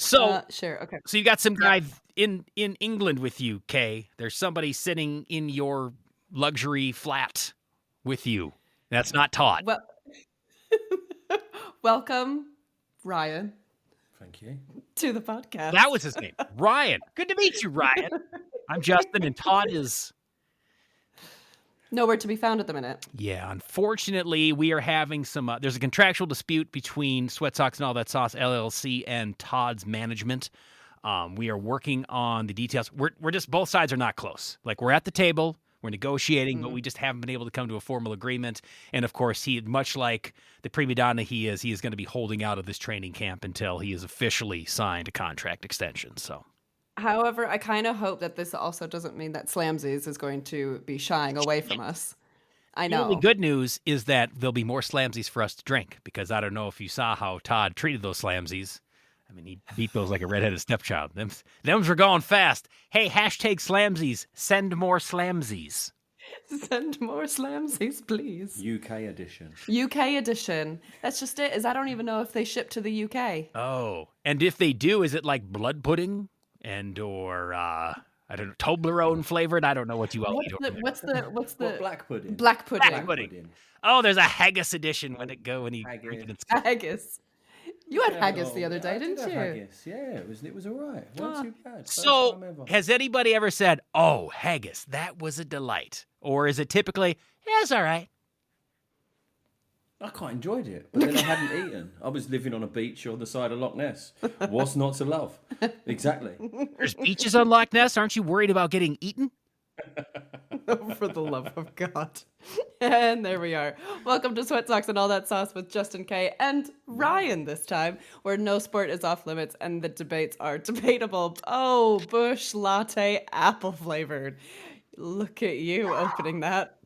Sure, okay. So you got some guy in England with you, Kay. There's somebody sitting in your luxury flat with you. That's not Todd. Well, welcome, Ryan, Thank you. to the podcast. That was his name, Ryan. Good to meet you, Ryan. I'm Justin, and Todd is... nowhere to be found at the minute. Yeah, unfortunately, we are having some... there's a contractual dispute between Sweat Socks and All That Sauce, LLC, and Todd's management. We are working on the details. We're just... both sides are not close. Like, we're at the table, we're negotiating, but we just haven't been able to come to a formal agreement. And, of course, he, much like the prima donna he is going to be holding out of this training camp until he has officially signed a contract extension, so... However, I kind of hope that this also doesn't mean that Slamsies is going to be shying away from us. I know. The only good news is that there'll be more Slamsies for us to drink, because I don't know if you saw how Todd treated those Slamsies. I mean, he beat those like a redheaded stepchild. Thems were going fast. Hey, hashtag Slamsies. Send more Slamsies. Send more Slamsies, please. UK edition. UK edition. That's just it. I don't even know if they ship to the UK. Oh, and if they do, is it like blood pudding or I don't know, Toblerone flavored? I don't know what you all eat. What's the Black pudding. Black pudding. Black pudding. Oh, there's a haggis edition when you drink it. Haggis. You had haggis the other day, I did did have you? Haggis. Yeah, it was all right. It wasn't too bad. First So, time ever. has anybody ever said, "Oh, haggis, that was a delight," or is it typically, "Yeah, it's all right"? I quite enjoyed it, but then I hadn't eaten. I was living on a beach on the side of Loch Ness. What's not to love? Exactly. There's beaches on Loch Ness. Aren't you worried about getting eaten? Oh, for the love of God. And there we are. Welcome to Sweat Socks and All That Sauce with Justin K. and Ryan this time, where no sport is off limits and the debates are debatable. Oh, Bush Latte apple flavored. Look at you opening that.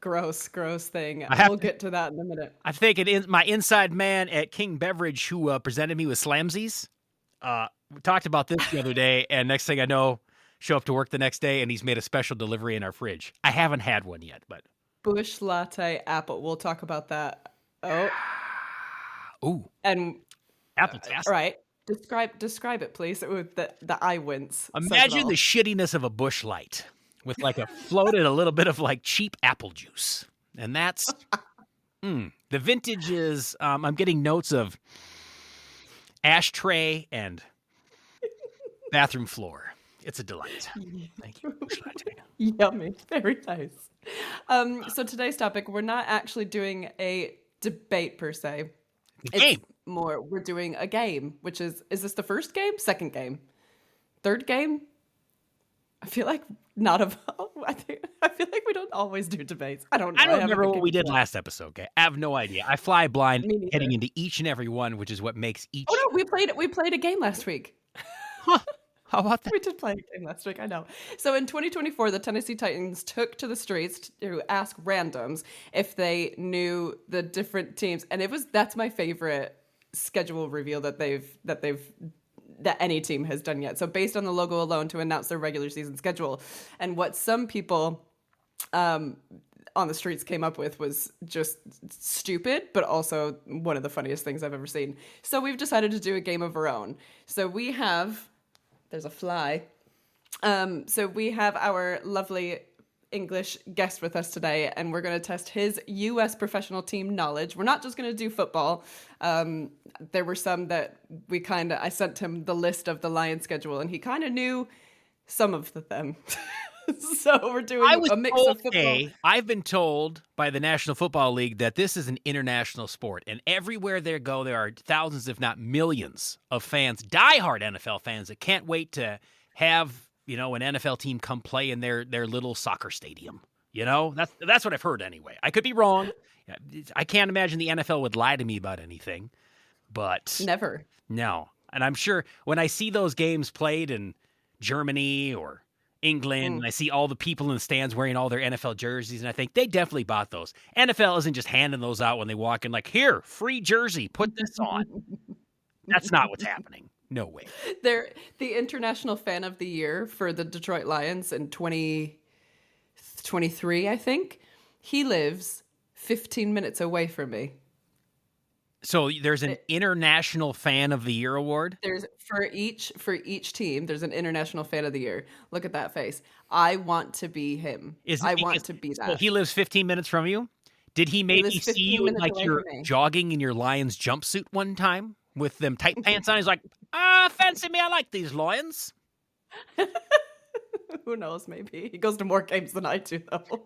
Gross thing. We'll get to that in a minute. I think it is my inside man at King Beverage who presented me with Slamsies. We talked about this the other day, and next thing I know, show up to work the next day, and he's made a special delivery in our fridge. I haven't had one yet, but... Bush Latte apple. We'll talk about that. Oh. Ooh. And... apple test. Right. Describe it, please, with the eye wince. Imagine the shittiness of a Bush Light with like a floated a little bit of like cheap apple juice. And that's... the vintage is... I'm getting notes of ashtray and bathroom floor. It's a delight. Thank you. Yummy. Very nice. So today's topic, we're not actually doing a debate per se. Game. We're doing a game, which is this the first game? Second game? Third game? I feel like I feel like we don't always do debates. I don't know. I don't remember what we did last episode, okay? I have no idea. I fly blind heading into each and every one, which is what makes each... Oh, no, we played a game last week. Huh. How about that? We did play a game last week, I know. So in 2024, the Tennessee Titans took to the streets to ask randoms if they knew the different teams. And that's my favorite schedule reveal that any team has done yet. So based on the logo alone to announce their regular season schedule. And what some people on the streets came up with was just stupid, but also one of the funniest things I've ever seen. So we've decided to do a game of our own. So we have... There's a fly. So we have our lovely English guest with us today, and we're going to test his U.S. professional team knowledge. We're not just going to do football. There were some that I sent him the list of the Lions schedule, and he kind of knew some of them. So we're doing a mix of football. I've been told by the National Football League that this is an international sport, and everywhere there are thousands, if not millions, of fans, diehard NFL fans that can't wait to have, an NFL team come play in their little soccer stadium. That's what I've heard anyway. I could be wrong. I can't imagine the NFL would lie to me about anything, but never. No, and I'm sure when I see those games played in Germany or England, and I see all the people in the stands wearing all their NFL jerseys, and I think they definitely bought those. NFL isn't just handing those out when they walk in, like, here, free jersey, put this on. That's not what's happening. No way. They're the International Fan of the Year for the Detroit Lions in 2023, I think. He lives 15 minutes away from me. So there's an International Fan of the Year award? There's for each team, there's an International Fan of the Year. Look at that face. I want to be him. Is it I because want to be so that. he lives 15 minutes from you? Did he maybe lives see 15 you minutes like away you're from me. jogging in your Lions jumpsuit one time with them tight pants on? He's like, fancy me, I like these Lions. Who knows? Maybe he goes to more games than I do, though.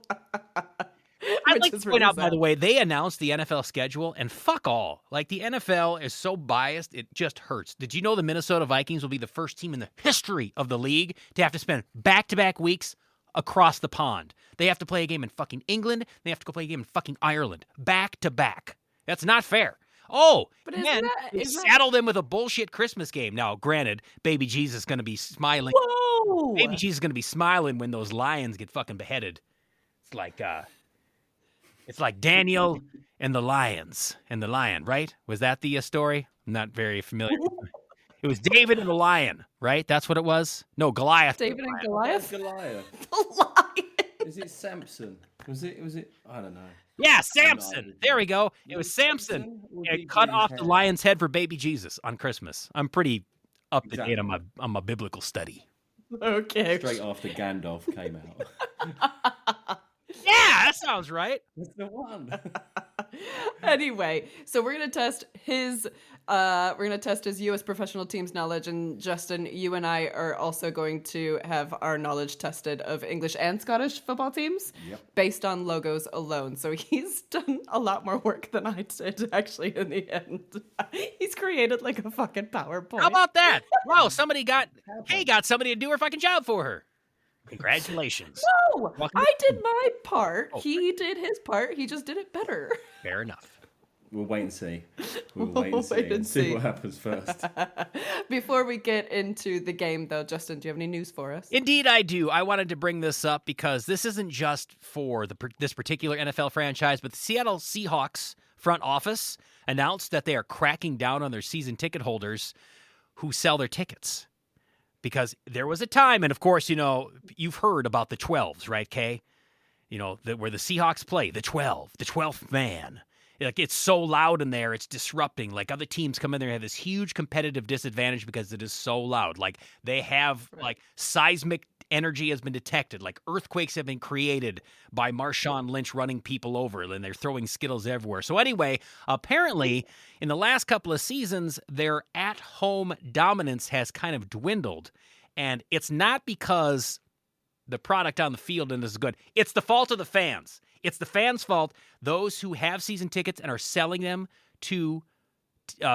I'd like to point out, by the way, they announced the NFL schedule, and fuck all. Like, the NFL is so biased, it just hurts. Did you know the Minnesota Vikings will be the first team in the history of the league to have to spend back-to-back weeks across the pond? They have to play a game in fucking England. They have to go play a game in fucking Ireland. Back-to-back. That's not fair. Oh, But and they saddle them with a bullshit Christmas game. Now, granted, baby Jesus is going to be smiling. Whoa! Baby Jesus is going to be smiling when those lions get fucking beheaded. It's like Daniel and the lions and the lion, right? Was that the story? I'm not very familiar. It was David and the lion, right? That's what it was? No, Goliath. David and Goliath? Goliath. The lion! Is it Samson? Was it? I don't know. Yeah, Samson. There we go. It was Samson. It cut off the lion's head for baby Jesus on Christmas. I'm pretty up to date on my biblical study. Okay. Straight after Gandalf came out. Yeah, that sounds right. That's the one. Anyway, so we're gonna test his US professional teams knowledge, and Justin, you and I are also going to have our knowledge tested of English and Scottish football teams based on logos alone. So he's done a lot more work than I did actually in the end. He's created like a fucking PowerPoint. How about that? Wow, somebody got somebody to do her fucking job for her. Congratulations. No, I did my part. He did his part. He just did it better. Fair enough. We'll wait and see. We'll wait and see what happens first. Before we get into the game, though, Justin, do you have any news for us? Indeed, I do. I wanted to bring this up because this isn't just for this particular NFL franchise, but the Seattle Seahawks front office announced that they are cracking down on their season ticket holders who sell their tickets. Because there was a time, and of course, you've heard about the 12s, right, Kay? Where the Seahawks play, the 12th man. Like, it's so loud in there, it's disrupting. Like, other teams come in there and have this huge competitive disadvantage because it is so loud. Like, they have, seismic energy has been detected. Like, earthquakes have been created by Marshawn Lynch running people over, and they're throwing Skittles everywhere. So anyway, apparently, in the last couple of seasons, their at-home dominance has kind of dwindled. And it's not because the product on the field is good. It's the fault of the fans. It's the fans' fault. Those who have season tickets and are selling them to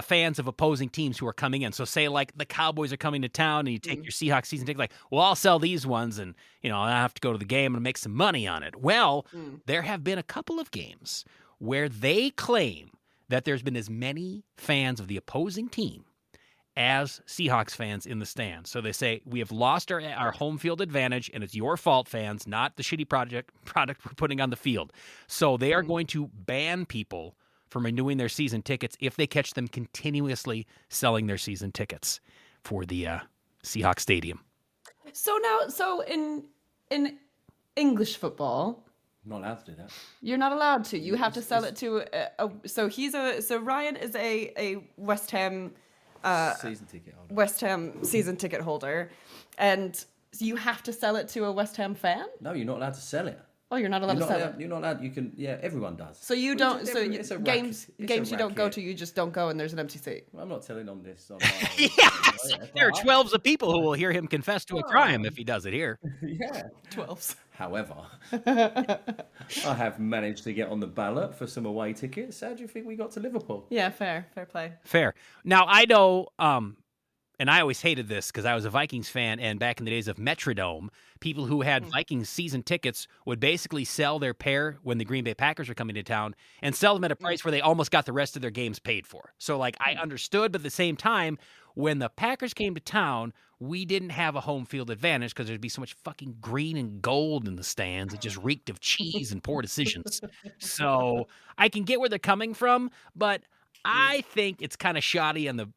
fans of opposing teams who are coming in. So say like the Cowboys are coming to town and you take your Seahawks season ticket, like, well, I'll sell these ones and, I have to go to the game and make some money on it. Well, there have been a couple of games where they claim that there's been as many fans of the opposing team as Seahawks fans in the stands. So they say, we have lost our home field advantage, and it's your fault, fans, not the shitty product we're putting on the field. So they are going to ban people from renewing their season tickets if they catch them continuously selling their season tickets for the Seahawks Stadium. So in English football, I'm not allowed to do that. You're not allowed to. You have to sell it to so Ryan is a West Ham season ticket holder. West Ham season ticket holder, and you have to sell it to a West Ham fan? No, you're not allowed to sell it. Oh, you're not allowed to sell it. You're not allowed. You can. Yeah, everyone does. So you don't. So it's a games racket. you don't go to, you just don't go, and there's an empty seat. I'm not telling on this. Yes, there are 12s of people who will hear him confess to a crime if he does it here. Yeah, 12s. However, I have managed to get on the ballot for some away tickets. How do you think we got to Liverpool? Yeah, fair play. Fair. Now I know. And I always hated this because I was a Vikings fan, and back in the days of Metrodome, people who had Vikings season tickets would basically sell their pair when the Green Bay Packers were coming to town and sell them at a price where they almost got the rest of their games paid for. So, I understood, but at the same time, when the Packers came to town, we didn't have a home field advantage because there'd be so much fucking green and gold in the stands. It just reeked of cheese and poor decisions. So I can get where they're coming from, but I think it's kind of shoddy on the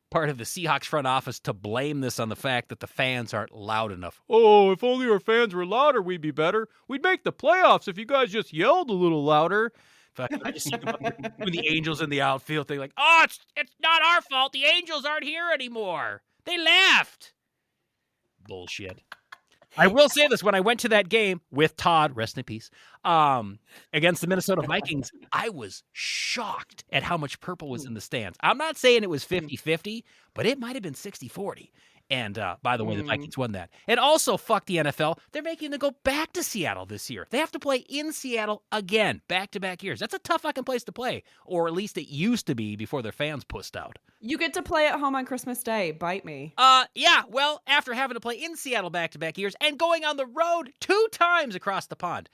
part of the Seahawks front office to blame this on the fact that the fans aren't loud enough. Oh, if only our fans were louder, we'd be better. We'd make the playoffs if you guys just yelled a little louder. I just see them with the Angels in the outfield thing like, oh, it's not our fault. The Angels aren't here anymore. They left. Bullshit. I will say this. When I went to that game with Todd, rest in peace, against the Minnesota Vikings, I was shocked at how much purple was in the stands. I'm not saying it was 50-50, but it might have been 60-40. And by the way, the Vikings won that. And also, fuck the NFL. They're making them go back to Seattle this year. They have to play in Seattle again, back-to-back years. That's a tough fucking place to play. Or at least it used to be before their fans pussed out. You get to play at home on Christmas Day. Bite me. Yeah, well, after having to play in Seattle back-to-back years and going on the road 2 times across the pond.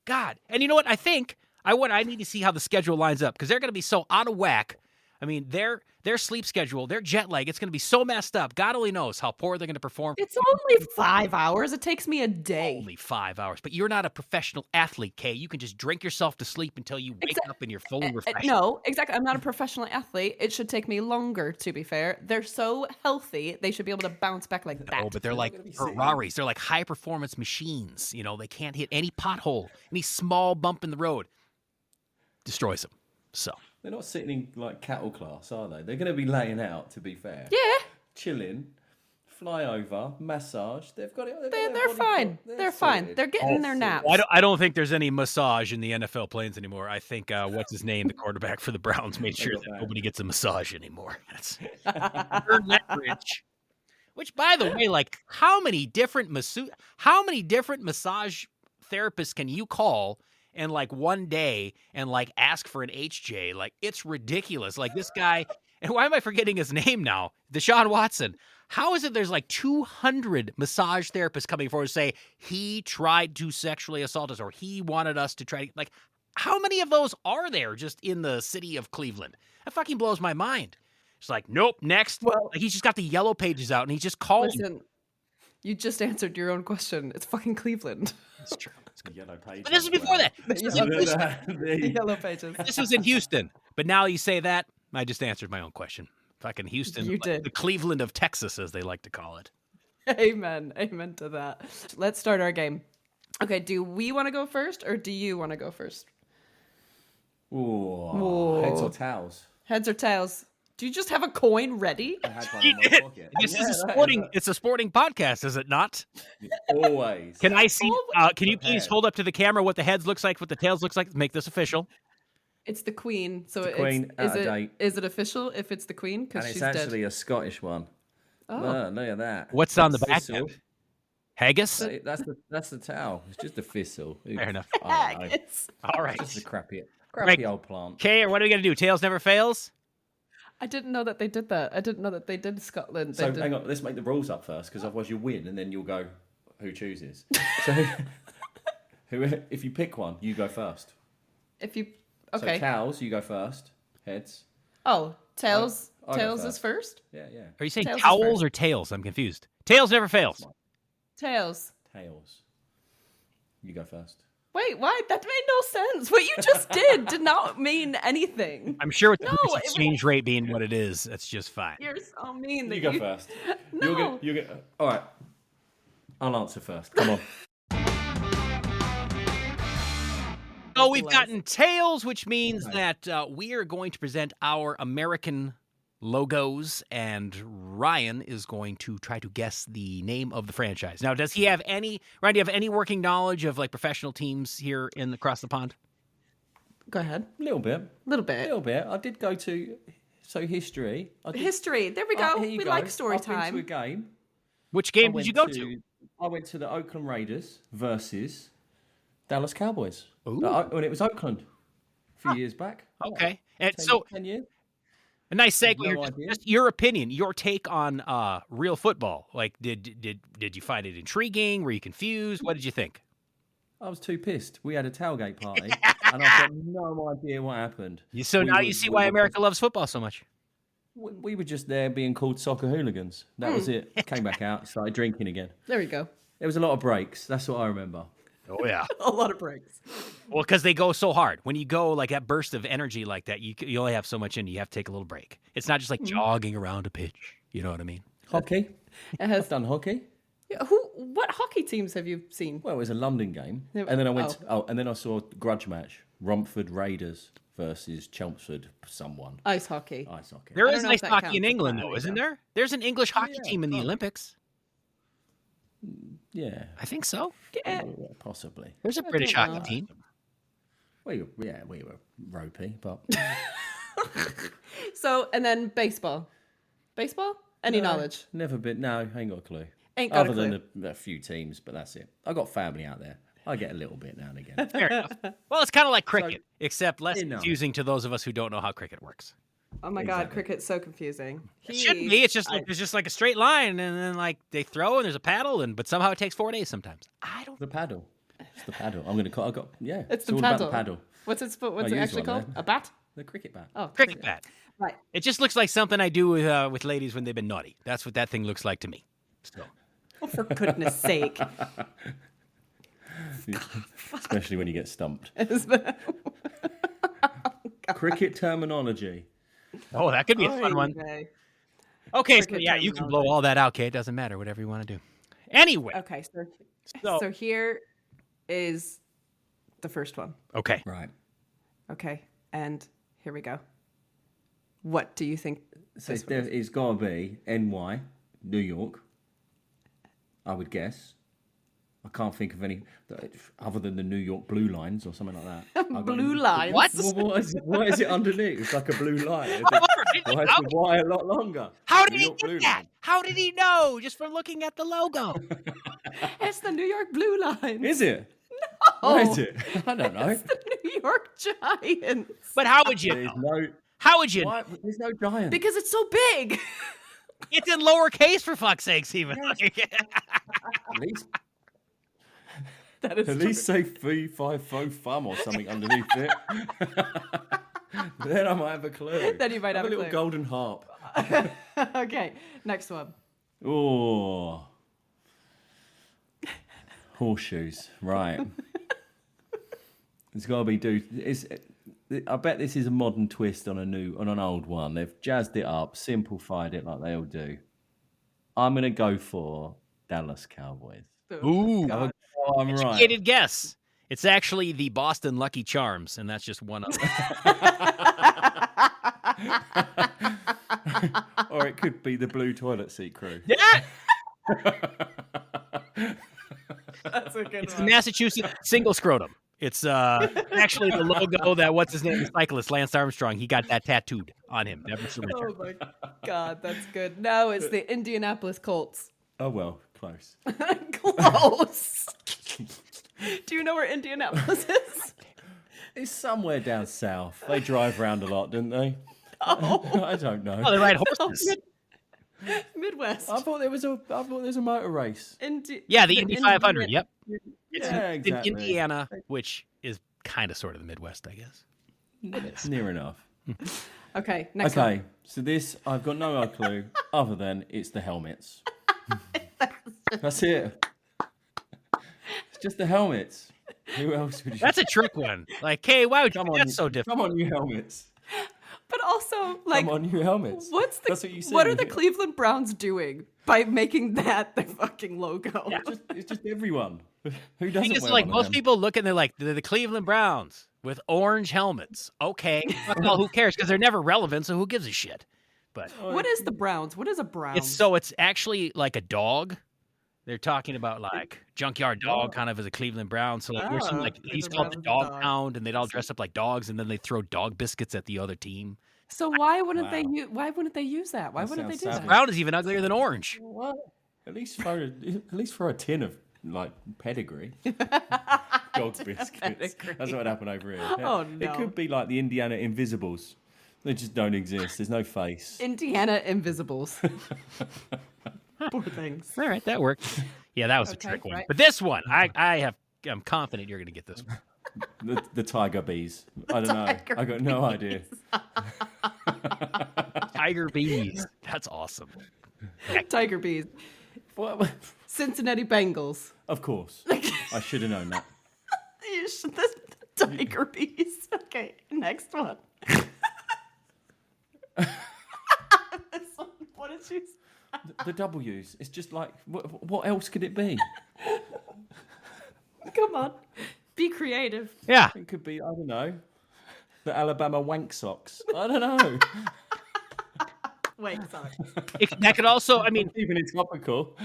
God. And you know what? I think I need to see how the schedule lines up because they're going to be so out of whack. I mean, their sleep schedule, their jet lag, it's going to be so messed up. God only knows how poor they're going to perform. It's only 5 hours. It takes me a day. Only 5 hours. But you're not a professional athlete, Kay. You can just drink yourself to sleep until you wake up and you're fully refreshed. No, exactly. I'm not a professional athlete. It should take me longer, to be fair. They're so healthy. They should be able to bounce back like that. Oh, but they're like Ferraris. They're like high-performance machines. You know, they can't hit any pothole, any small bump in the road. Destroys them. So... They're not sitting in like cattle class, are they? They're going to be laying out, to be fair. Yeah. Chilling, fly over, massage. They've got it. They're fine. They're fine. They're getting their naps. I don't think there's any massage in the NFL planes anymore. I think, what's his name, the quarterback for the Browns, made sure that nobody gets a massage anymore. That's leverage. Which, by the way, like, how many different massage therapists can you call and like one day and like ask for an HJ? Like, it's ridiculous. Like this guy, and why am I forgetting his name now? Deshaun Watson. How is it there's like 200 massage therapists coming forward to say he tried to sexually assault us or he wanted us to try, like, how many of those are there just in the city of Cleveland? That fucking blows my mind. It's like, nope, next. Well, like, he's just got the yellow pages out and he's just calling. Listen, you just answered your own question. It's fucking Cleveland. That's true. Yellow pages. But this was before that. This was in Houston. The yellow pages. This was in Houston. But now you say that, I just answered my own question. Fucking Houston. You did. The Cleveland of Texas, as they like to call it. Amen. Amen to that. Let's start our game. Okay, do we want to go first or do you want to go first? Ooh. Heads or tails? Heads or tails? Do you just have a coin ready? I had one in my pocket. It's a sporting podcast, is it not? Always. Can I see? Can you please hold up to the camera what the heads looks like, what the tails looks like? Make this official. It's the queen. So the queen, is it official if it's the queen? Because she's it's actually dead. a Scottish one. Oh, Look at that. What's on the back? Thistle. Haggis. That's the towel. It's just a thistle. Fair enough. Haggis. All right. It's just a crappy Right. old plant. Okay, what are we gonna do? Tails never fails. I didn't know that they did that. I didn't know that they did Scotland. So hang on, let's make the rules up first, because otherwise you win, and then you'll go, who chooses? So, if you pick one, you go first. If you So cows, you go first. Heads. Oh, tails. I'll go Tails first. is first. Yeah. Are you saying Tails is towels first. or tails? I'm confused. Tails never fails. Tails. Tails. You go first. Wait, why? That made no sense. What you just did not mean anything. I'm sure with the No, British exchange rate being what it is, that's just fine. You're so mean that You go first. No. You're gonna, all right. I'll answer first. Come on. So we've gotten tails, which means that we are going to present our American logos, and Ryan is going to try to guess the name of the franchise. Now, does he have any, Ryan, do you have any working knowledge of like professional teams here across the pond? Go ahead. A little bit. Little bit. I did go to history. History. There we go. Here you We go. like story I've been time. to a game. Which game did you go to? I went to the Oakland Raiders versus Dallas Cowboys. Ooh. When it was Oakland a few years back. Okay. And 10 years. a nice segue. No Just- idea. just your opinion, your take on real football. Like, did you find it intriguing? Were you confused? What did you think? I was too pissed. We had a tailgate party, and I've got no idea what happened. Now you see why America loves football so much. We were just there being called soccer hooligans. That was it. Came back out, started drinking again. There we go. There was a lot of breaks. That's what I remember. Oh, yeah. A lot of breaks. Well, because they go so hard. When you go like that burst of energy like that, you only have so much in you. You have to take a little break. It's not just like jogging around a pitch. You know what I mean? Hockey. It has I've done hockey. Yeah, who what hockey teams have you seen? Well, it was a London game, Yeah, and then I went. And then I saw a grudge match: Romford Raiders versus Chelmsford. Someone Ice hockey. ice hockey. There I is don't know ice if that hockey counts. in It's England, not though, really, isn't though. there? There's an English hockey yeah, team in the probably. Olympics. Yeah, I think so. Yeah. possibly. There's a British don't hockey know. team. We were ropey, but So, and then baseball. Baseball? Any No, knowledge? Never been. No, I ain't got a clue. Ain't got a Other clue. than a few teams, but that's it. I got family out there. I get a little bit now and again. Fair enough. Well, it's kind of like cricket, except less enough. confusing to those of us who don't know how cricket works. Oh my God, Exactly. cricket's so confusing. It shouldn't be. It's just like there's just like a straight line, and then like they throw, and there's a paddle, but somehow it takes 4 days sometimes. I don't. The paddle. It's the paddle. I'm gonna call. It's the all paddle. about the paddle. What's it I actually use one, called? though. A bat? The cricket bat. Oh, Cricket bat. Right. It just looks like something I do with ladies when they've been naughty. That's what that thing looks like to me. So. Oh, for goodness sake. Especially when you get stumped. Oh, Cricket terminology. Oh, that could be a fun one. Okay, so Cricket yeah, you can blow terminology. all that out, Kate. It doesn't matter. Whatever you want to do. Anyway. Okay, So- so here is the first one. Okay. Right. Okay, and here we go. What do you think? So this one is? it's got to be NY, New York. I would guess. I can't think of any other than the New York Blue Lines or something like that. Blue lines. What? Well, what is it underneath? It's like a blue line. Why is the Y a lot longer? How did New he York get Blue that? Line. How did he know just from looking at the logo? It's the New York Blue Line. Is it? No, What is it? I don't know. it's the New York Giants. But how would you There's know? no. How would you know? Why? There's no giant. Because it's so big. It's in lowercase for fuck's sakes, even. At least, That is at least say fee, fi, fo, fum or something underneath it. Then I might have a clue. Then you might have a little clue. golden harp. Okay, next one. Oh. Horseshoes, right. It's got to be I bet this is a modern twist on an old one. They've jazzed it up, simplified it like they all do. I'm going to go for Dallas Cowboys. Ooh. God. Oh, I'm right. Educated guess. It's actually the Boston Lucky Charms, and that's just one of them. Or it could be the Blue Toilet Seat Crew. Yeah! That's a good It's the one. Massachusetts single scrotum. It's actually the logo that, what's his name, the cyclist, Lance Armstrong, he got that tattooed on him. Never surrendered. Oh my God, that's good. No, it's the Indianapolis Colts. Oh, well, close. Close. Do you know where Indianapolis is? It's somewhere down south. They drive around a lot, don't they? Oh, I don't know. Oh, they ride horses. Midwest. I thought there was a motor race. Yeah, the Indy 500. Yep. It's Yeah, in exactly. Indiana, which is kind of sort of the Midwest, I guess. Near enough. Okay, next one. Okay, so this, I've got no other clue other than it's the helmets. That's it. It's just the helmets. Who else would you... That's a trick one. Like, hey, why would you Come think on, that's so different? Come on, you helmets. But also, like, Come on, you helmets. That's what you said. what are the Cleveland Browns doing by making that their fucking logo? It's just everyone. Who I doesn't think it's wear like one of most them? people look and they're like, they're the Cleveland Browns with orange helmets. Okay. Well, who cares? Because they're never relevant, so who gives a shit? But What is the Browns? What is a Brown? it's actually like a dog. They're talking about like junkyard dog kind of as a Cleveland Brown. So like there's some like like he's the called the Browns dog dog. pound and they'd all dress up like dogs and then they throw dog biscuits at the other team. So why wouldn't Wow. they use? Why wouldn't they use that? Why That wouldn't they sounds do that? savage. Brown is even uglier than orange. What? At least throw a tin of like pedigree. Dog biscuits. Pedigree. That's what happened over here. Oh, It no. could be like the Indiana Invisibles. They just don't exist. There's no face. Indiana Invisibles. Poor things. All right, that worked. Yeah, that was a Okay, trick one. right. But this one, I'm confident you're going to get this one. The tiger bees. I don't know. tiger I got no idea. Tiger bees. That's awesome. Tiger Bees. What? Cincinnati Bengals. Of course. I should have known that. You should- the Tiger Bees. Okay, next one. This one. What did you? The W's. It's just like, what else could it be? Come on. Be creative. Yeah. It could be, I don't know, the Alabama Wank socks. I don't know. Wait, sorry. That could also, I mean, Even it's topical.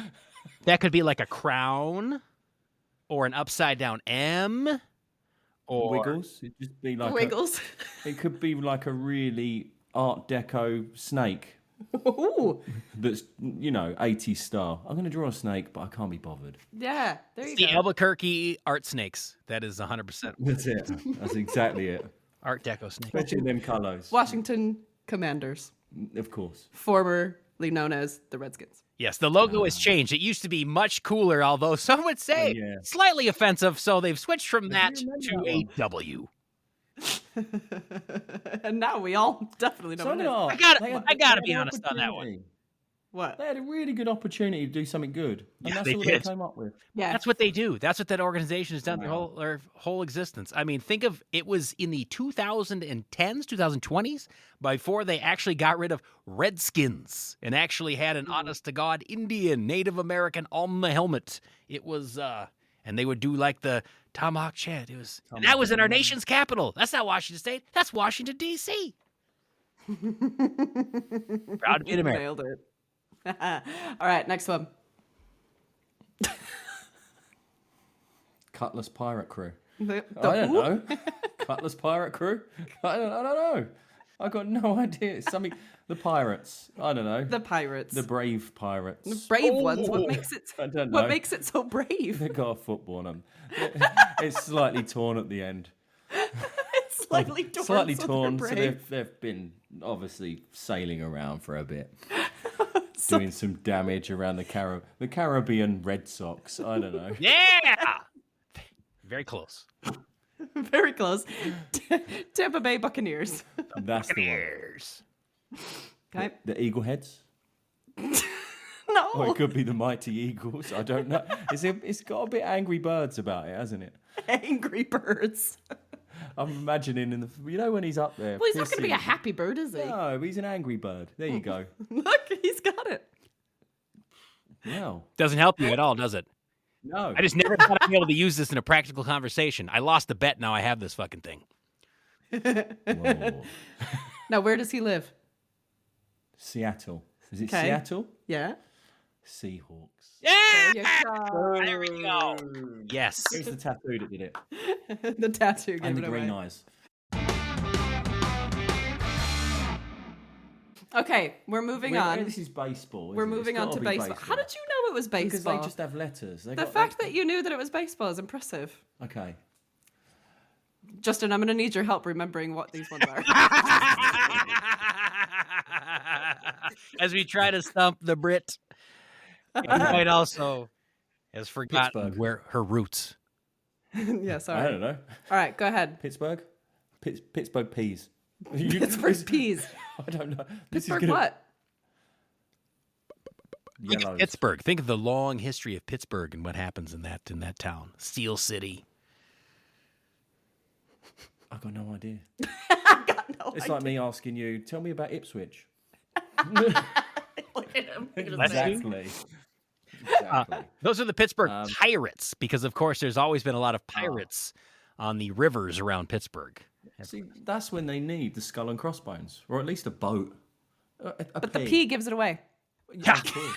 that could be like a crown or an upside down M or Wiggles. It'd just be like Wiggles. It could be like a really Art Deco snake. Ooh. That's, 80s style. I'm going to draw a snake, but I can't be bothered. Yeah, there you the go. Albuquerque art snakes. That is 100% That's it. That's exactly it. Art Deco snake. Especially them colours. Washington Commanders, Of course. formerly known as the Redskins. Yes, the logo has changed. It used to be much cooler, although some would say Yeah. slightly offensive, so they've switched from that you remember to that a one? W. And now we all definitely know what it is. I gotta be honest on that one. What? They had a really good opportunity to do something good. And Yeah, that's they all did. they came up with. Yeah. That's what they do. That's what that organization has done their whole existence. I mean, think of it was in the 2010s, 2020s, before they actually got rid of Redskins and actually had an honest-to-God Indian, Native American on the helmet. It was, and they would do like the Tomahawk chant. It was, and that was in our nation's capital. That's not Washington State. That's Washington, D.C. Proud to be an American. Nailed it. All right, next one. Cutlass Pirate Crew. The I don't who? know. Cutlass Pirate Crew? I don't know. I got no idea. It's something. The pirates. I don't know. The pirates. The brave pirates. The brave ones. What makes it? I don't know. What makes it so brave? They got a football on them. It's slightly torn at the end. It's slightly torn. Slightly so torn. they're So brave. they've been obviously sailing around for a bit. Doing some damage around the Caribbean Red Sox. I don't know. Yeah! Very close. Very close. Tampa Bay Buccaneers. That's the one. Years. Okay. The Eagle Heads. No. Or it could be the Mighty Eagles. I don't know. It's got a bit Angry Birds about it, hasn't it? Angry Birds. I'm imagining when he's up there. Well, he's not going to be a pissing. happy bird, is he? No, he's an angry bird. There you go. Look, he's got it. No. Doesn't help you at all, does it? No. I just never thought I'd be able to use this in a practical conversation. I lost the bet. Now I have this fucking thing. Whoa. Now, where does he live? Seattle. Is it Okay. Seattle? Yeah. Seahawks. Yeah! There you go. There we go. Yes. Who's the tattoo that did it? The tattoo And gave the it green away. eyes. Okay, we're moving on. This is baseball. We're isn't it? moving It's on gotta to be baseball. How did you know it was Because baseball? they just have letters. The fact that you knew that it was baseball is impressive. Okay. Justin, I'm going to need your help remembering what these ones are. As we try to stump the Brit, you might also has forgotten Pittsburgh. where her roots. Yeah, I sorry. don't know. All right, go ahead. Pittsburgh? Pittsburgh peas. Pittsburgh peas. I don't know. Pittsburgh what? Think of Yellows. Pittsburgh. Think of the long history of Pittsburgh and what happens in that town. Steel City. I've got no idea. No, It's like me asking you, tell me about Ipswich. Look at him. Exactly. Those are the Pittsburgh Pirates, because of course there's always been a lot of pirates on the rivers around Pittsburgh. See, that's when they need the skull and crossbones, or at least a boat. But the P gives it away. Yeah, of course.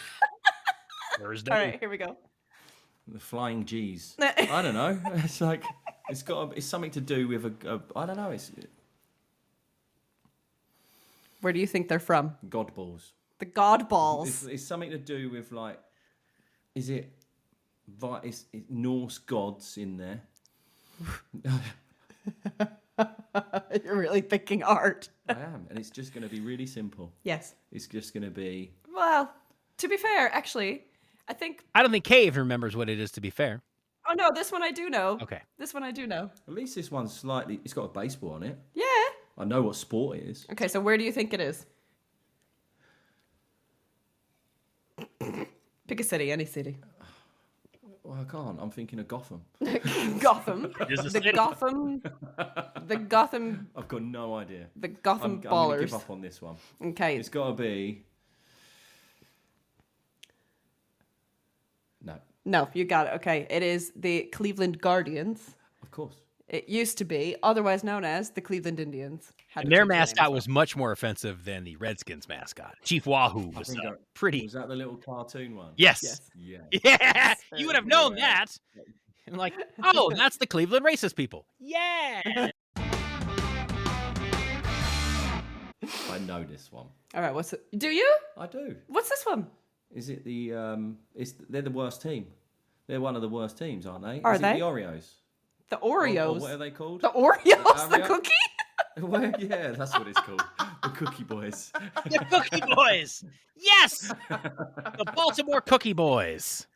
Thursday. All right, here we go. The flying G's. I don't know. It's like it's something to do with I don't know. It's Where do you think they're from? God balls. The God balls. It's something to do with like, is it? It's Norse gods in there. You're really thinking art. I am, and it's just going to be really simple. Yes. It's just going to be. Well, to be fair, actually, I think. I don't think Cave remembers what it is, to be fair. Oh no, this one I do know. Okay. This one I do know. At least this one's slightly. It's got a baseball on it. Yeah. I know what sport it is. Okay, so where do you think it is? Pick a city, any city. Well, I can't. I'm thinking of Gotham. Gotham. There's a The city. Gotham. The Gotham. I've got no idea. The Gotham I'm going to Ballers. give up on this one. Okay. It's got to be. No, you got it. Okay. It is the Cleveland Guardians. Of course. It used to be, otherwise known as the Cleveland Indians. Had And to their change the name as mascot well. was much more offensive than the Redskins mascot. Chief Wahoo was pretty. Was that the little cartoon one? Yes. Yes. Yeah. Yeah. You would have known Yeah. that. And like, oh, that's the Cleveland racist people. Yeah. I know this one. All right. What's it? Do you? I do. What's this one? Is it the they're the worst team. They're one of the worst teams, aren't they? Are Is they? it the Oreos? The Or Oreos. what are they called? The Oreos? The Oreo? cookie? Well, yeah, that's what it's called. The Cookie Boys. The Cookie Boys. Yes. The Baltimore Cookie Boys.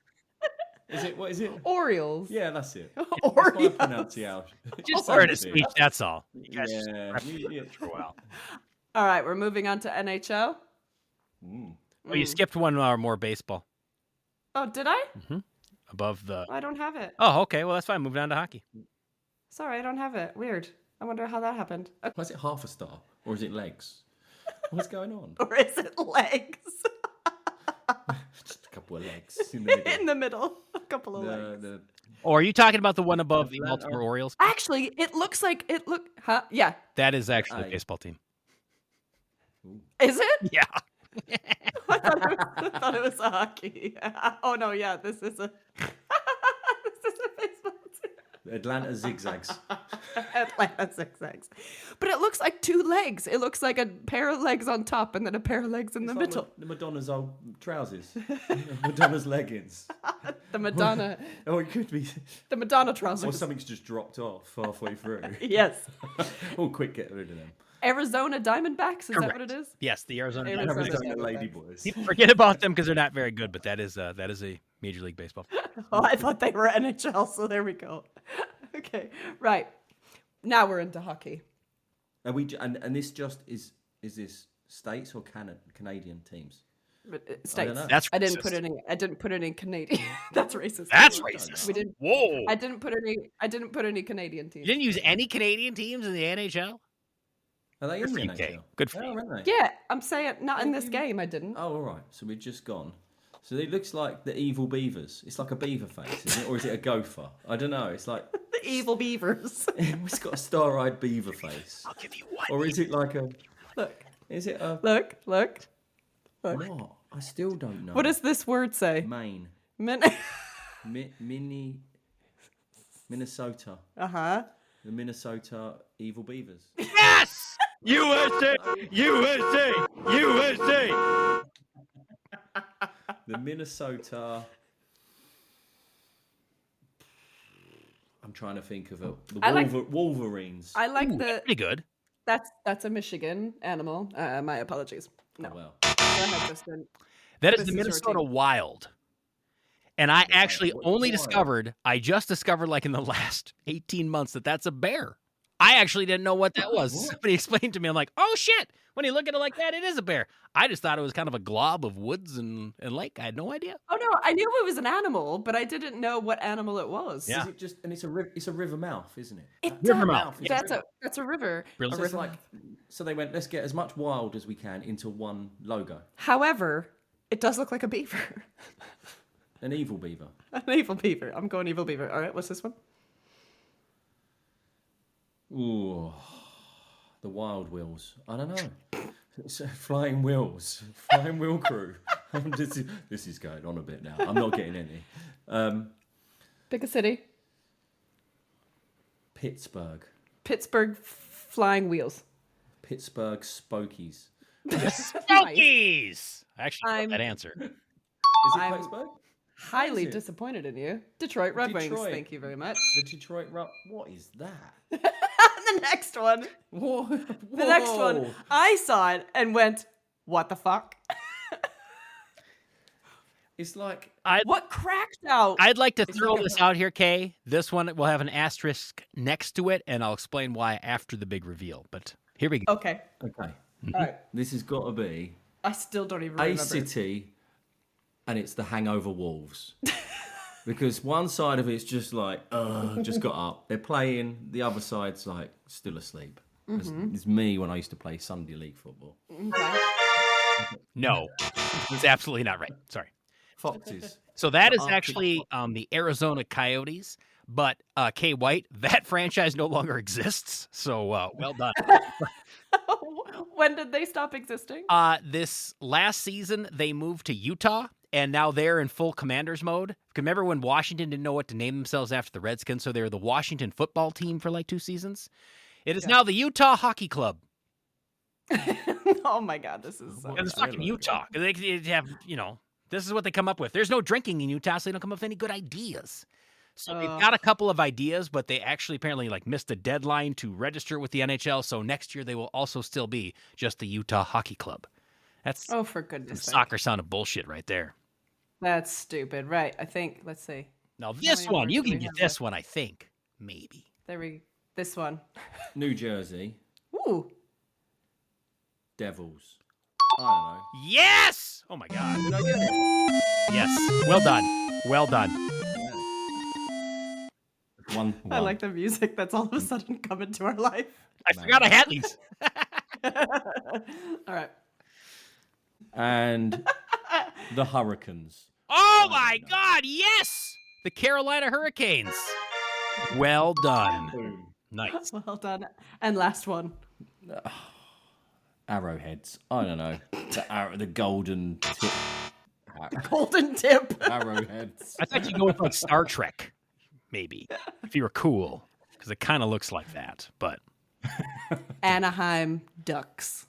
Is it? What is it? Oreos. Yeah, that's it. Oreos. That's my pronunciation. Just learn a speech, that's all. You guys just Yeah. prep for a while. All right. We're moving on to NHL. Oh, you skipped one more baseball Oh, did I? above the. I don't have it. Oh, okay. Well, that's fine. Moving on to hockey. Sorry, I don't have it. Weird. I wonder how that happened. Okay. Was it half a star or is it legs? What's going on? Or is it legs? Just a couple of legs in the middle. In the middle. A couple of legs. Or are you talking about the one above the Baltimore Orioles? Actually, it looks like it look. Huh? Yeah. That is actually a baseball team. Is it? Yeah. I thought it was a hockey. Oh no, yeah, this is a this is a baseball team. Atlanta Zigzags. Atlanta Zigzags. But it looks like two legs. It looks like a pair of legs on top and then a pair of legs in the It's like middle. the Madonna's old trousers. Madonna's leggings. The Madonna Oh, it could be. the Madonna Or trousers. something's just dropped off halfway through. Yes. Oh, quick, get rid of them. Arizona Diamondbacks, is that what it is? Yes, the Arizona. Arizona Diamondbacks. Arizona Diamondbacks. Lady Boys. Forget about them because they're not very good, but that is a Major League Baseball. Oh, I thought they were NHL, so there we go. Okay, right. Now we're into hockey. Are we? And this just is this states or Canadian teams? But, I don't States. know. That's I didn't racist. put any. I didn't put any Canadian. That's racist. That's I don't racist. We didn't. Whoa. I didn't put any. I didn't put any Canadian You teams. didn't use any Canadian teams in the NHL? Are they in for the you, NHL? Kay. Good for Oh, you. aren't they? Yeah, I'm saying not in this game. I didn't. Oh, all right. So we've just gone. So it looks like the evil beavers. It's like a beaver face, isn't it? Or is it a gopher? I don't know. It's like The evil beavers. it's got a star-eyed beaver face. I'll give you one. Or is it like a? Look, Is it a? look. What? I still don't know. What does this word say? Maine? Minnesota. Uh-huh. The Minnesota Evil Beavers. Yes! USA! USA! USA! The Minnesota. I'm trying to think of it. The I like- Wolverines. I like Ooh, the. pretty good. That's a Michigan animal. My apologies. No. Oh, well. Go ahead, Justin. That is This the is your Minnesota team. Wild. And I actually What- only Wild? I just discovered like in the last 18 months that that's a bear. I actually didn't know what that was. What? Somebody explained to me. I'm like, oh shit. When you look at it like that, it is a bear. I just thought it was kind of a glob of woods and lake. I had no idea. Oh no, I knew it was an animal, but I didn't know what animal it was. Yeah. Is it just? And it's a river mouth, isn't it? It River does. mouth, yeah. That's a river. Brilliant. So it's like, so they went. Let's get as much wild as we can into one logo. However, it does look like a beaver. An evil beaver. An evil beaver. I'm going evil beaver. All right, what's this one? Ooh, the Wild Wheels. I don't know. It's, flying wheels. Flying wheel crew. This is going on a bit now. I'm not getting any. Pick a city. Pittsburgh. Pittsburgh Flying Wheels. Pittsburgh Spokies. Smokies! I actually love I'm- that answer. Is it I'm- Pittsburgh? Highly it? disappointed in you. Detroit Red Wings. Detroit. Thank you very much. The Detroit Rock. What is that? The next one. Whoa. The next one. I saw it and went, "What the fuck? It's like What cracked out?" I'd like to throw this out here, Kay. This one will have an asterisk next to it, and I'll explain why after the big reveal. But here we go. Okay. okay. All right. This has got to be I still don't even a remember. city, and it's the Hangover Wolves. Because one side of it's just like, just got up. They're playing. The other side's like still asleep. It's me when I used to play Sunday League football. Okay. No, it's absolutely not right. Sorry. Foxes. So that is Arctic actually the Arizona Coyotes. But Kay White, that franchise no longer exists. So well done. When did they stop existing? This last season, they moved to Utah, and now they're in full Commanders mode. Remember when Washington didn't know what to name themselves after the Redskins, so they were the Washington football team for like 2 seasons? It is now the Utah Hockey Club. Oh my God, this is so And it's fucking Utah. They have, this is what they come up with. There's no drinking in Utah, so they don't come up with any good ideas. So they've got a couple of ideas, but they actually apparently missed a deadline to register with the NHL. So next year they will also still be just the Utah Hockey Club. That's for goodness sake. soccer sound of bullshit right there. That's stupid. Right. I think, let's see. Now this one, you can get this one, I think. Maybe. This one. New Jersey. Ooh. Devils. I don't know. Yes! Oh my God. Yes. Well done. Well done. One. I like the music that's all of a sudden come into our life. I forgot I had these. All right. And the Hurricanes. Oh my God, yes! The Carolina Hurricanes. Well done. Boom. Nice. Well done. And last one. Arrowheads. I don't know. The golden tip. Golden tip. Arrowheads. I thought you'd go with like Star Trek, maybe, if you were cool, because it kind of looks like that, but... Anaheim Ducks.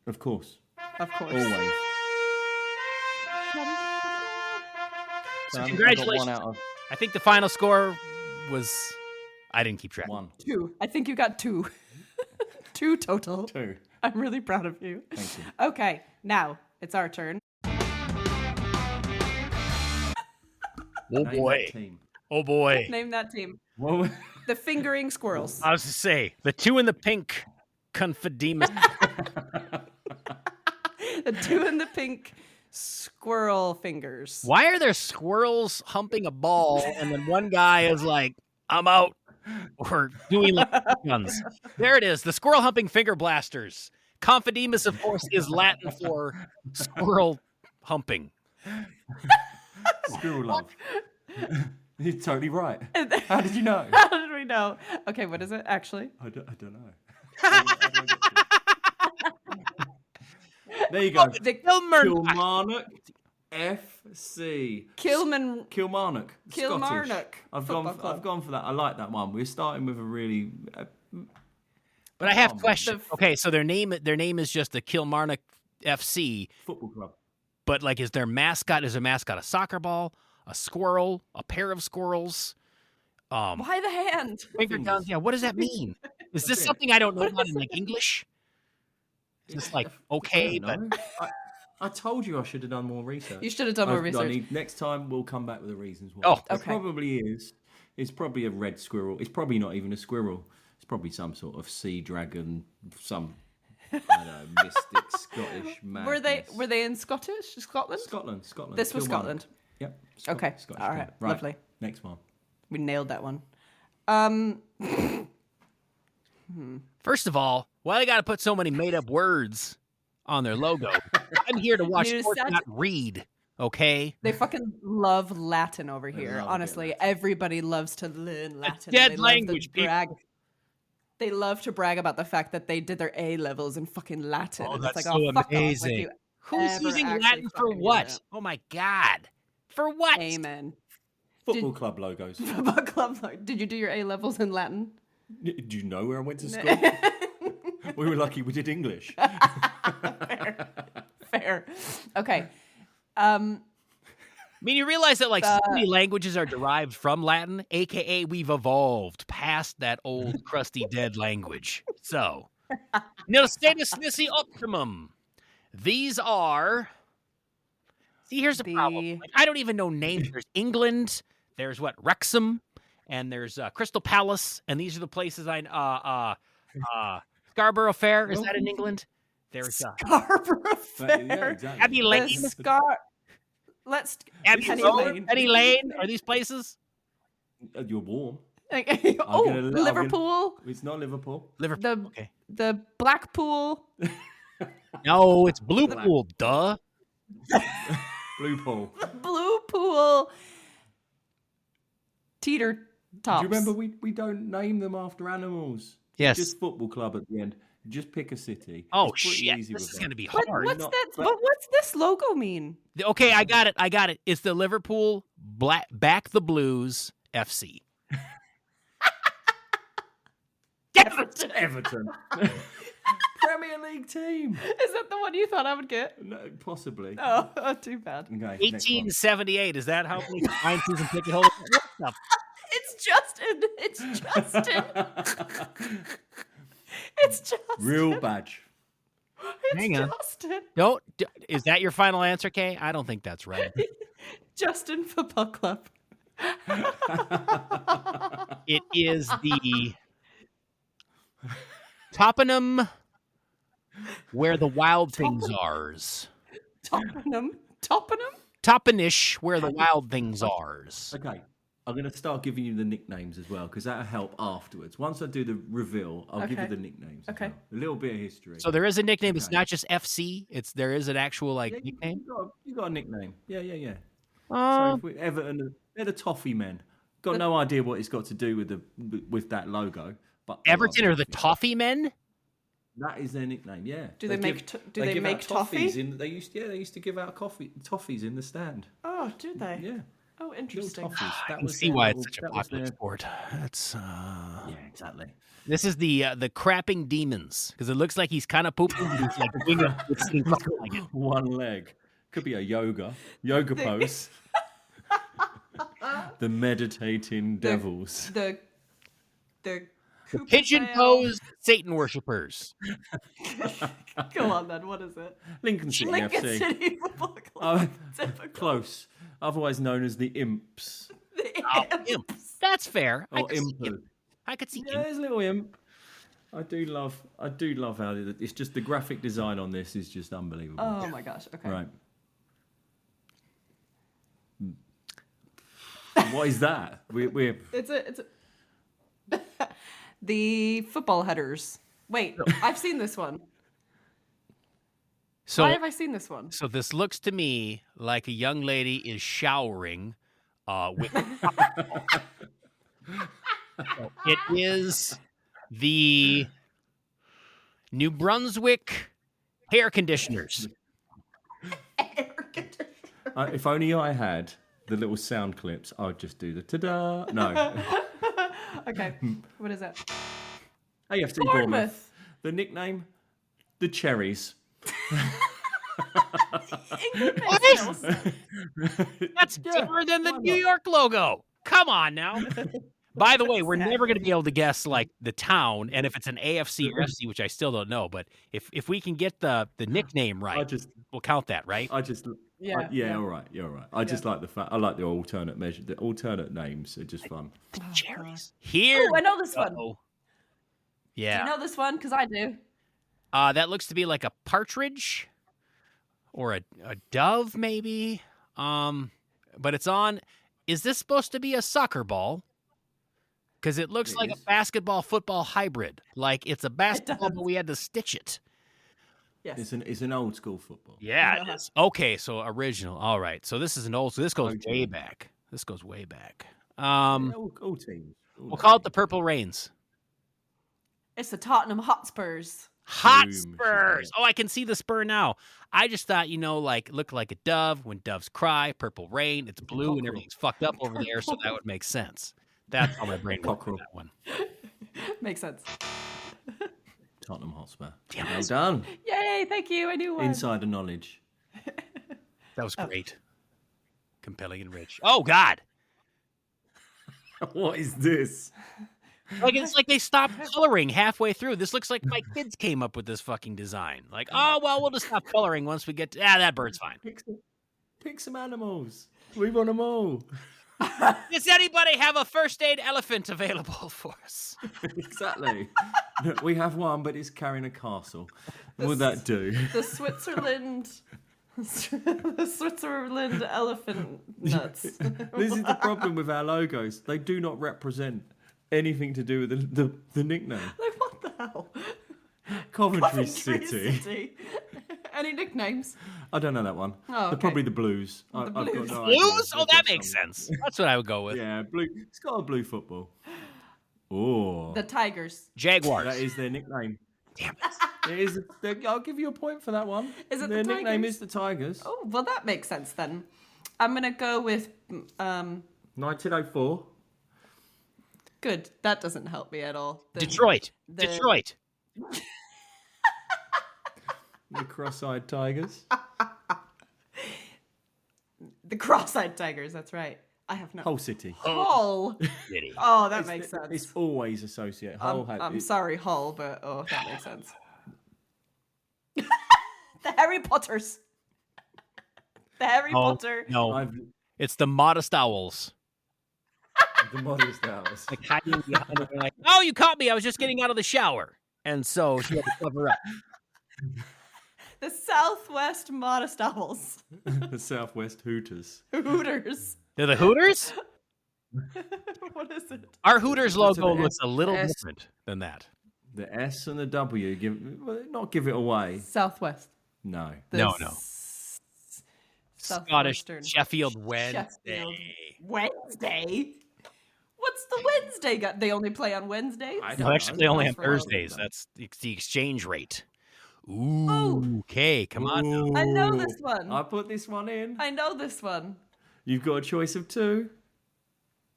Of course. Of course. Always. So I congratulations. got 1 out of I think the final score was... I didn't keep track. 1. 2. I think you got 2. 2 total. 2. I'm really proud of you. Thank you. Okay, now it's our turn. Oh Name boy. that team. Oh boy. Name that team. What? The Fingering Squirrels. I was to say, the 2 in the pink Confidemus. The 2 in the pink squirrel fingers. Why are there squirrels humping a ball and then one guy is like, I'm out, or doing like guns? There it is, the squirrel humping finger blasters. Confidemus, of course, is Latin for squirrel humping. Squirrel love. You're totally right. How did you know? How did we know? Okay, what is it actually? I don't know. How do I get to it? There you go. The Kilmarnock FC. Kilmarnock. Scottish. I've gone for that. I like that one. We're starting with a really. But I have questions. Okay, so their name is just the Kilmarnock FC Football club. But like, is their mascot a soccer ball, a squirrel, a pair of squirrels? Why the hand? Finger guns. Yeah, what does that mean? Is this something I don't know about in like English? Is this like okay? But I told you I should have done more research. You should have done more research. Next time we'll come back with the reasons why. Oh, okay. It probably is. It's probably a red squirrel. It's probably not even a squirrel. It's probably some sort of sea dragon, some I don't know, mystic Scottish madness. Were they in Scotland? Scotland. This was Kilmarnock. Scotland. Yep. Okay. Scottish All team. right. Lovely. Next one. We nailed that one. First of all, why they got to put so many made-up words on their logo? I'm here to watch sports, not read. Okay. They fucking love Latin over here. Honestly, everybody loves to learn Latin. Dead language, people. They love to brag about the fact that they did their A levels in fucking Latin. Oh, and that's it's so like, fuck amazing. off. Who's using Latin for what? Oh my God. For what? Amen. Football club logos. Football club. Did you do your A levels in Latin? Do you know where I went to school? We were lucky we did English. Fair. Okay. I mean, you realize that like so many languages are derived from Latin, aka we've evolved past that old crusty dead language. So, nil status nisi optimum. These are. See, here's the problem. Like, I don't even know names. There's England. There's what Wrexham, and there's Crystal Palace, and these are the places I. Scarborough Fair, is that in England? There's Scarborough Fair. Yeah, exactly. Abbey Lane. Penny Lane. Are these places? You're warm. Liverpool. It's not Liverpool. Okay. The Blackpool. No, it's Blue Pool. Duh. Blue Pool. Blue Pool. Liverpool teeter tops. Do you remember we don't name them after animals? Yes. Just football club at the end. Just pick a city. Oh, It's pretty shit. easy This with is that. going to be But hard. what's this logo mean? Okay, I got it. It's the Liverpool Back the Blues FC. Everton. Premier League team. Is that the one you thought I would get? No, possibly. Oh, too bad. Okay, next one. 1878. Is that how many nine season ticket holders? What the It's Justin. It's Justin. It's Justin. Real badge. It's Hang on. Justin. Is that your final answer, Kay? I don't think that's right. Justin Football Club. It is the toponym where the wild things are. Toponym? Toponish where the wild things are. Okay. I'm going to start giving you the nicknames as well, because that'll help afterwards. Once I do the reveal, I'll give you Okay. the nicknames. as Okay. well. A little bit of history. So there is a nickname. It's Okay. not just FC. There is an actual Yeah, nickname. you got a nickname. Yeah. So Um, if Everton, they're the Toffee Men. Got no idea what it's got to do with that logo. But they are Everton are the Toffee. Toffee Men. That is their nickname. Yeah. Do they make give out toffee? toffees they used to give out toffees in the stand. Oh, do they? Yeah. Oh, Little interesting. toffees. I That can was see their why little- it's such a that was popular their- sport. That's Yeah, exactly. This is the crapping demons because it looks like he's kind of pooping. But he's like doing it. One leg. Could be a yoga pose. The meditating devils. The Pigeon Cooper pose Satan worshippers. Go on then. What is it? Lincoln City Lincoln FC. City Football Club. Oh, Typical. close. Otherwise known as the Imps. Oh, imp. That's fair. I Or could see Impers. imp. I could see Yeah, imp. there's a little imp. I do love how it's just the graphic design on this is just unbelievable. Oh my gosh. Okay. Right. What is that? We're It's a the football headers. Wait, I've seen this one. So, Why have I seen this one? so this looks to me like a young lady is showering with. So it is the New Brunswick hair conditioners. if only I had the little sound clips, I'd just do the ta-da. No. Okay, what is it? AFC Bournemouth. Bournemouth. The nickname, the Cherries. England Nationals. That's different than the New York logo. Come on now. By the way, we're never going to be able to guess like the town and if it's an AFC or FC, which I still don't know. But if we can get the nickname right, we'll count that, right? Yeah. All right. You're all right. I just like the fact. I like the alternate measure. The alternate names are just fun. Cherries. Here. Oh, I know this one. Uh-oh. Do Yeah. you know this one? Because I do. That looks to be like a partridge or a dove, maybe. But it's on. Is this supposed to be a soccer ball? Because it looks like a basketball football hybrid. Like it's a basketball, but we had to stitch it. Yes. It's an old school football. Yeah, it is. Okay, so original. All right. So this is an old. So this goes Original. way back. This goes way back. All teams. We'll call it the Purple Rains. It's the Tottenham Hotspurs. Hotspurs. Oh, I can see the spur now. I just thought, like look like a dove when doves cry. Purple rain. It's blue and everything's fucked up over there, so that would make sense. That's how my brain worked on that one. Makes sense. Tottenham Hotspur. Damn Well it. done. Yay! Thank you. I knew one. Insider knowledge. That was great. Compelling and rich. Oh God. What is this? Like it's like they stopped coloring halfway through. This looks like my kids came up with this fucking design. Like, oh well, we'll just stop coloring once we get to that bird's fine. Pick some animals. We want them all. Does anybody have a first aid elephant available for us? Exactly. We have one, but it's carrying a castle. What would that do? The Switzerland elephant nuts. This is the problem with our logos. They do not represent anything to do with the nickname. Like what the hell? Coventry City. Any nicknames? I don't know that one. Oh, okay. Probably the Blues. I've got Blues. no idea. Blues? Oh, They've that got makes some- sense. That's what I would go with. Yeah, blue. It's got a blue football. Oh, The Tigers. Jaguars. that is their nickname. Damn it. It is. I'll give you a point for that one. Is it their the nickname Tigers? is the Tigers. Oh, well, that makes sense then. I'm going to go with... 1904. Good. That doesn't help me at all. Detroit. the- Detroit. The cross-eyed Tigers. The cross-eyed Tigers, that's right. I have no... Whole city. Hull. City. Oh, that makes sense. It's always associated. Hull I'm sorry, Hull, but that makes sense. The Harry Potters. The Harry Potter. No, it's the Modest Owls. The modest hours. Like hiding behind it, like, oh, you caught me. I was just getting out of the shower. And so she had to cover up. The Southwest Modest Owls. The Southwest Hooters. Hooters. They're the Hooters? What is it? Our Hooters logo an looks a little S. different than that. The S and the W not give it away. Southwest. No. The No. Scottish Southwestern. Sheffield Wednesday. Sheffield Wednesday? What's the Wednesday got? They only play on Wednesdays? No, actually, they only have That's for- Thursdays. That's the exchange rate. Ooh, okay, come on. Now. I know this one. I put this one in. I know this one. You've got a choice of two.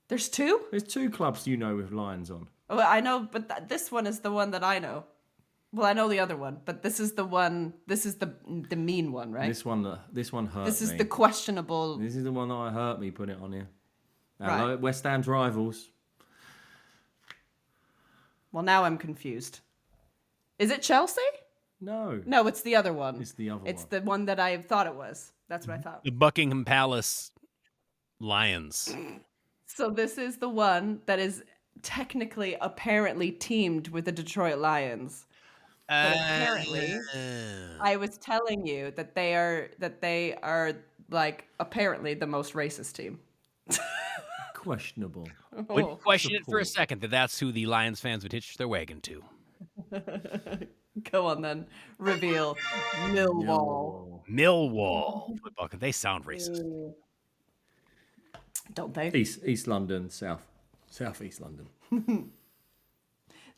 There's two? There's two clubs you know with lions on. Oh, I know, but this one is the one that I know. Well, I know the other one, but this is the one. This is the mean one, right? This one hurt This is me. the questionable. This is the one that hurt me. Put it on here. Right. Hello, West Ham's rivals. Well, now I'm confused. Is it Chelsea? No. No, it's the other one. It's the other It's one. the one that I thought it was. That's what I thought. The Buckingham Palace Lions. So this is the one that is technically, apparently teamed with the Detroit Lions. But apparently, I was telling you that they are like apparently the most racist team. Questionable. Wouldn't question it for a support. second that that's who the Lions fans would hitch their wagon to. Go on then. Reveal. Millwall. Millwall. Football. They sound racist. Don't they? East London, Southeast London.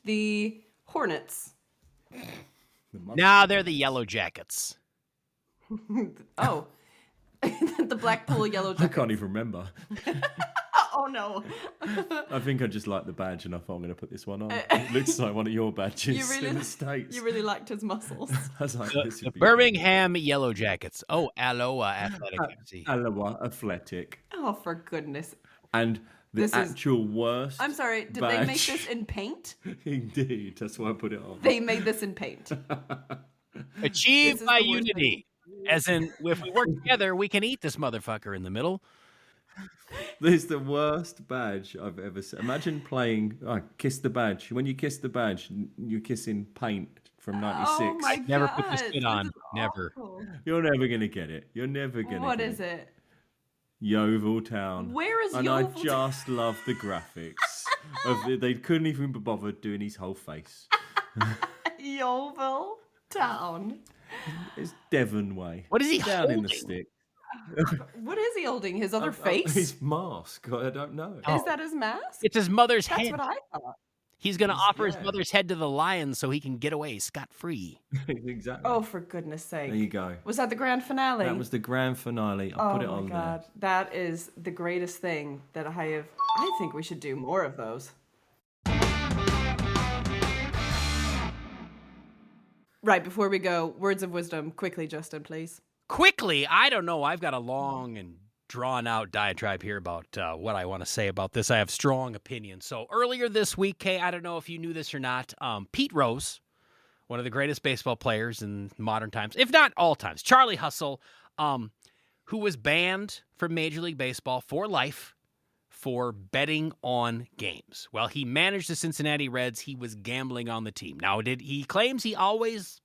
The Hornets. Now they're the Yellow Jackets. Oh. The Blackpool Yellow I Jackets. can't even remember. Oh no. I think I just like the badge and I thought I'm going to put this one on. It looks like one of your badges You really, in the States. you really liked his muscles. I was like, this The would be Birmingham Yellow Jackets. Oh, Aloha Athletic FC. Aloha Athletic. Oh, for goodness. And the This is- actual worst. I'm sorry, did they make badge. this in paint? Indeed, that's why I put it on. They made this in paint. Achieved This is by the worst unity. As in, if we work together, we can eat this motherfucker in the middle. This is the worst badge I've ever seen. Imagine playing Kiss the Badge. When you kiss the badge, you're kissing paint from 96. Oh my god. Never put this shit this on. is Never. awful. You're never going to get it. You're never going to What get is it? Yeovil Town. Where is And Yeovil I just love the graphics. They couldn't even be bothered doing his whole face. Yeovil Town. It's Devon way. What is he Down in the holding? stick. What is he holding? His other face? His mask. I don't know. Is that his mask? It's his mother's That's head. what I thought. He's going to offer his yeah. mother's head to the Lions so he can get away scot-free. Exactly. Oh, for goodness sake. There you go. Was that the grand finale? That was the grand finale. I'll put it on my god. That is the greatest thing that I have. I think we should do more of those. Right, before we go, words of wisdom. Quickly, Justin, please. Quickly, I don't know. I've got a long and drawn-out diatribe here about what I want to say about this. I have strong opinions. So earlier this week, Kay, I don't know if you knew this or not, Pete Rose, one of the greatest baseball players in modern times, if not all times, Charlie Hustle, who was banned from Major League Baseball for life for betting on games. Well, he managed the Cincinnati Reds. He was gambling on the team. Now, he claims he always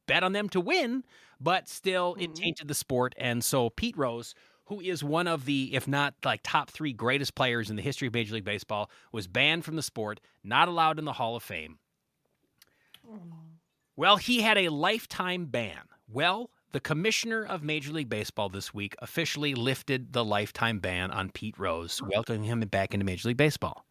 bet on them to win, but still it tainted the sport. And so Pete Rose, who is one of the, if not like top 3 greatest players in the history of Major League Baseball, was banned from the sport, not allowed in the Hall of Fame. Well, he had a lifetime ban Well, the commissioner of Major League Baseball this week officially lifted the lifetime ban on Pete Rose, welcoming him back into Major League Baseball.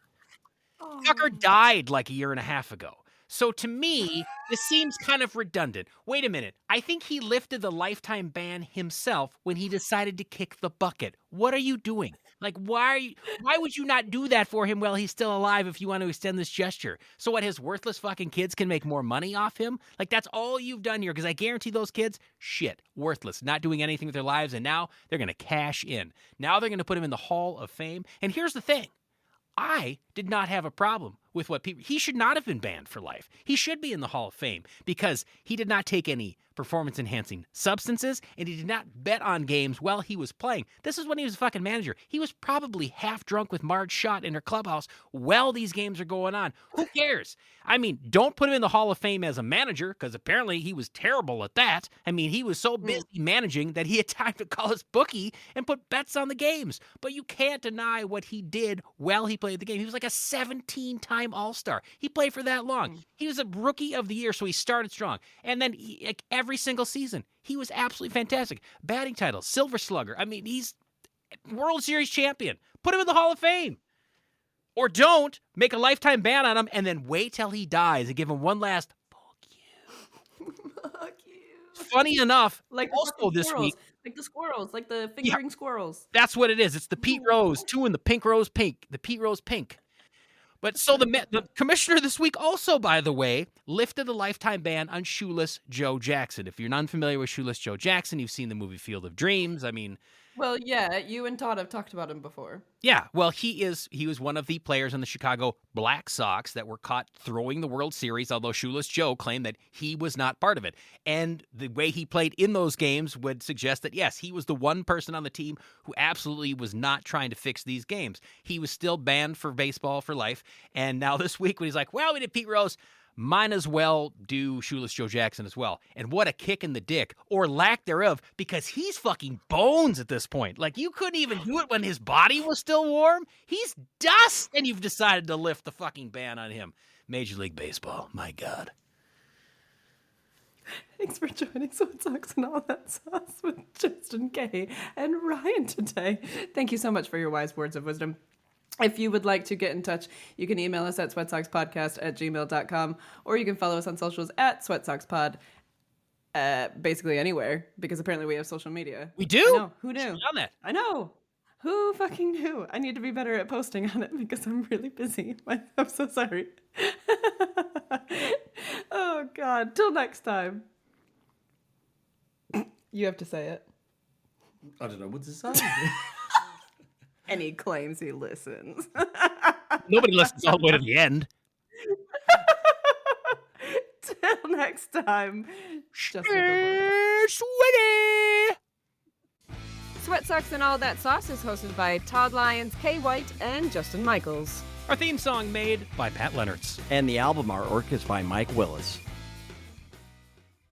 Tucker died like a year and a half ago. So to me, this seems kind of redundant. Wait a minute. I think he lifted the lifetime ban himself when he decided to kick the bucket. What are you doing? Like, why would you not do that for him while he's still alive if you want to extend this gesture? So what, his worthless fucking kids can make more money off him? Like, that's all you've done here, because I guarantee those kids, shit, worthless, not doing anything with their lives, and now they're going to cash in. Now they're going to put him in the Hall of Fame. And here's the thing. I did not have a problem with what people... He should not have been banned for life. He should be in the Hall of Fame because he did not take any performance-enhancing substances, and he did not bet on games while he was playing. This is when he was a fucking manager. He was probably half drunk with Marge Schott in her clubhouse while these games are going on. Who cares? I mean, don't put him in the Hall of Fame as a manager, because apparently he was terrible at that. I mean, he was so busy managing that he had time to call his bookie and put bets on the games. But you can't deny what he did while he played the game. He was like a 17-time All-Star. He played for that long. He was a Rookie of the Year, so he started strong. And then like every single season, he was absolutely fantastic. Batting title, Silver Slugger. I mean, he's World Series champion. Put him in the Hall of Fame. Or don't make a lifetime ban on him and then wait till he dies and give him one last fuck you. Fuck you. Funny enough, Like also this squirrels, week, like the squirrels, like the fingering squirrels. that's what it is. It's the Pete Rose, 2 in the pink rose pink, the Pete Rose pink. But so the commissioner this week also, by the way, lifted the lifetime ban on Shoeless Joe Jackson. If you're not familiar with Shoeless Joe Jackson, you've seen the movie Field of Dreams. I mean, Well, yeah, you and Todd have talked about him before. yeah, well, he was one of the players on the Chicago Black Sox that were caught throwing the World Series, although Shoeless Joe claimed that he was not part of it. And the way he played in those games would suggest that, yes, he was the one person on the team who absolutely was not trying to fix these games. He was still banned for baseball for life. And now this week when he's like, well, we did Pete Rose, might as well do Shoeless Joe Jackson as well. And what a kick in the dick, or lack thereof, because he's fucking bones at this point. Like, you couldn't even do it when his body was still warm. He's dust, and you've decided to lift the fucking ban on him. Major League Baseball, my God. Thanks for joining Sweat Socks and All That Sauce with Justin K. and Ryan today. Thank you so much for your wise words of wisdom. If you would like to get in touch, you can email us at sweatsockspodcast@gmail.com, or you can follow us on socials at sweatsockspod, basically anywhere, because apparently we have social media. We do? I know. Who knew? On that. I know. Who fucking knew? I need to be better at posting on it because I'm really busy. I'm so sorry. Oh, God. Till next time. You have to say it. I don't know what to say. And he claims he listens. Nobody listens all the way to the end. Till next time. Just Sweaty! Sweat Socks and All That Sauce is hosted by Todd Lyons, Kay White, and Justin Michaels. Our theme song made by Pat Leonards. And the album artwork is by Mike Willis.